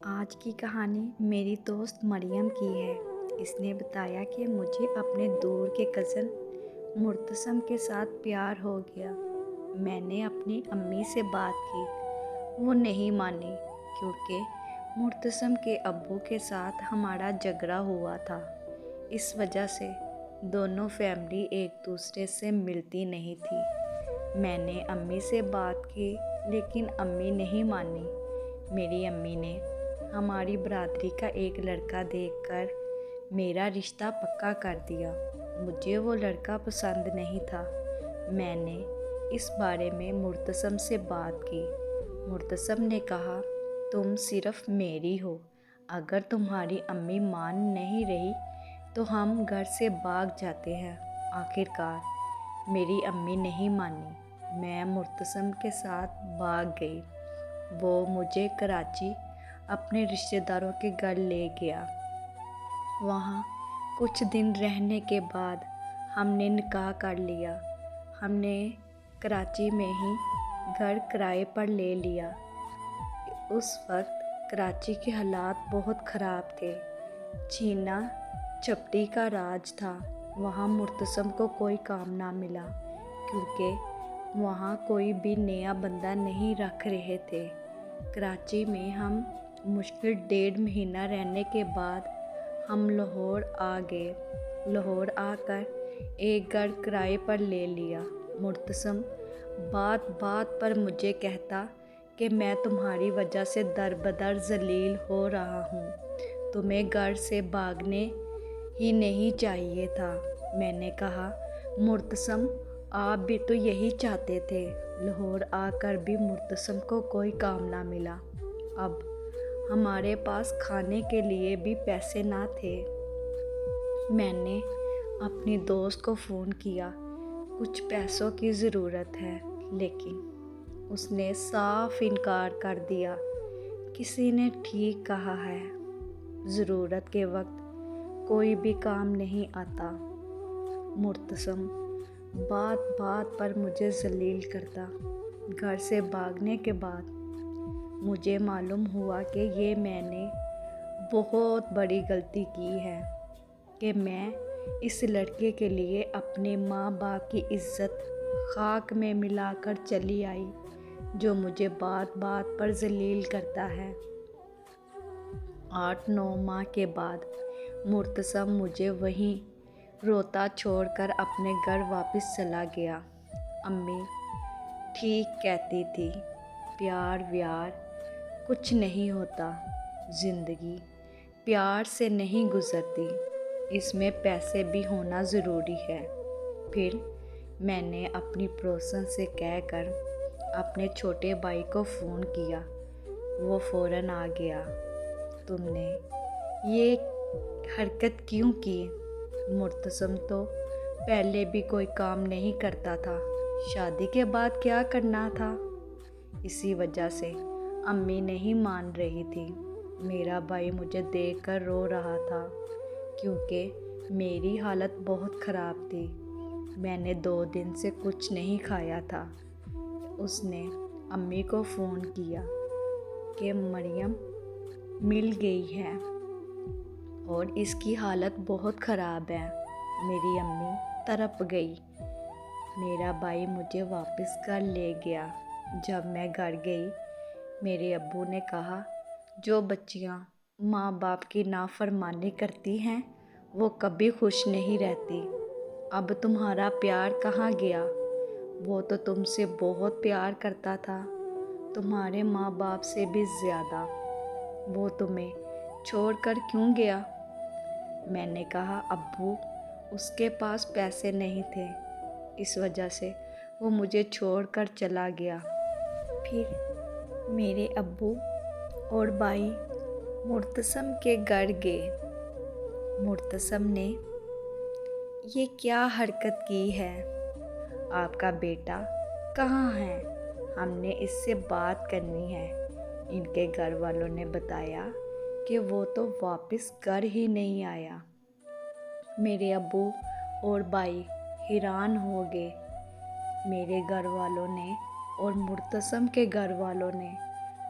آج کی کہانی میری دوست مریم کی ہے۔ اس نے بتایا کہ مجھے اپنے دور کے کزن مرتسم کے ساتھ پیار ہو گیا۔ میں نے اپنی امی سے بات کی، وہ نہیں مانی کیونکہ مرتسم کے ابو کے ساتھ ہمارا جھگڑا ہوا تھا۔ اس وجہ سے دونوں فیملی ایک دوسرے سے ملتی نہیں تھی۔ میں نے امی سے بات کی لیکن امی نہیں مانی۔ میری امی نے ہماری برادری کا ایک لڑکا دیکھ کر میرا رشتہ پکا کر دیا۔ مجھے وہ لڑکا پسند نہیں تھا۔ میں نے اس بارے میں مرتسم سے بات کی۔ مرتسم نے کہا، تم صرف میری ہو، اگر تمہاری امی مان نہیں رہی تو ہم گھر سے بھاگ جاتے ہیں۔ آخر کار میری امی نہیں مانی۔ میں مرتسم کے ساتھ بھاگ گئی۔ وہ مجھے کراچی اپنے رشتہ داروں کے گھر لے گیا۔ وہاں کچھ دن رہنے کے بعد ہم نے نکاح کر لیا۔ ہم نے کراچی میں ہی گھر کرائے پر لے لیا۔ اس وقت کراچی کے حالات بہت خراب تھے۔ چھینا جھپٹی کا راج تھا۔ وہاں مرتسم کو کوئی کام نہ ملا کیونکہ وہاں کوئی بھی نیا بندہ نہیں رکھ رہے تھے۔ کراچی میں ہم مشکل 1.5 مہینہ رہنے کے بعد ہم لاہور آ گئے۔ لاہور آ کر ایک گھر کرائے پر لے لیا۔ مرتسم بات بات پر مجھے کہتا کہ میں تمہاری وجہ سے در بدر ذلیل ہو رہا ہوں، تمہیں گھر سے بھاگنے ہی نہیں چاہیے تھا۔ میں نے کہا، مرتسم آپ بھی تو یہی چاہتے تھے۔ لاہور آ کر بھی مرتسم کو کوئی کام نہ ملا۔ اب ہمارے پاس کھانے کے لیے بھی پیسے نہ تھے۔ میں نے اپنی دوست کو فون کیا، کچھ پیسوں کی ضرورت ہے، لیکن اس نے صاف انکار کر دیا۔ کسی نے ٹھیک کہا ہے، ضرورت کے وقت کوئی بھی کام نہیں آتا۔ مرتسم بات بات پر مجھے ذلیل کرتا۔ گھر سے بھاگنے کے بعد مجھے معلوم ہوا کہ یہ میں نے بہت بڑی غلطی کی ہے کہ میں اس لڑکے کے لیے اپنے ماں باپ کی عزت خاک میں ملا کر چلی آئی، جو مجھے بات بات پر ذلیل کرتا ہے۔ 8-9 ماہ کے بعد مرتسم مجھے وہیں روتا چھوڑ کر اپنے گھر واپس چلا گیا۔ امی ٹھیک کہتی تھی، پیار ویار کچھ نہیں ہوتا، زندگی پیار سے نہیں گزرتی، اس میں پیسے بھی ہونا ضروری ہے۔ پھر میں نے اپنی پڑوسن سے کہہ کر اپنے چھوٹے بھائی کو فون کیا۔ وہ فوراً آ گیا۔ تم نے یہ حرکت کیوں کی؟ مرتسم تو پہلے بھی کوئی کام نہیں کرتا تھا، شادی کے بعد کیا کرنا تھا؟ اسی وجہ سے امی نہیں مان رہی تھی۔ میرا بھائی مجھے دیکھ کر رو رہا تھا کیونکہ میری حالت بہت خراب تھی۔ میں نے 2 دن سے کچھ نہیں کھایا تھا۔ اس نے امی کو فون کیا کہ مریم مل گئی ہے اور اس کی حالت بہت خراب ہے۔ میری امی تڑپ گئی۔ میرا بھائی مجھے واپس گھر لے گیا۔ جب میں گھر گئی، میرے ابو نے کہا، جو بچیاں ماں باپ کی نافرمانی کرتی ہیں وہ کبھی خوش نہیں رہتی۔ اب تمہارا پیار کہاں گیا؟ وہ تو تم سے بہت پیار کرتا تھا، تمہارے ماں باپ سے بھی زیادہ۔ وہ تمہیں چھوڑ کر کیوں گیا؟ میں نے کہا، ابو اس کے پاس پیسے نہیں تھے، اس وجہ سے وہ مجھے چھوڑ کر چلا گیا۔ پھر میرے ابو اور بھائی مرتسم کے گھر گئے۔ مرتسم نے یہ کیا حرکت کی ہے؟ آپ کا بیٹا کہاں ہے؟ ہم نے اس سے بات کرنی ہے۔ ان کے گھر والوں نے بتایا کہ وہ تو واپس گھر ہی نہیں آیا۔ میرے ابو اور بھائی حیران ہو گئے۔ میرے گھر والوں نے اور مرتسم کے گھر والوں نے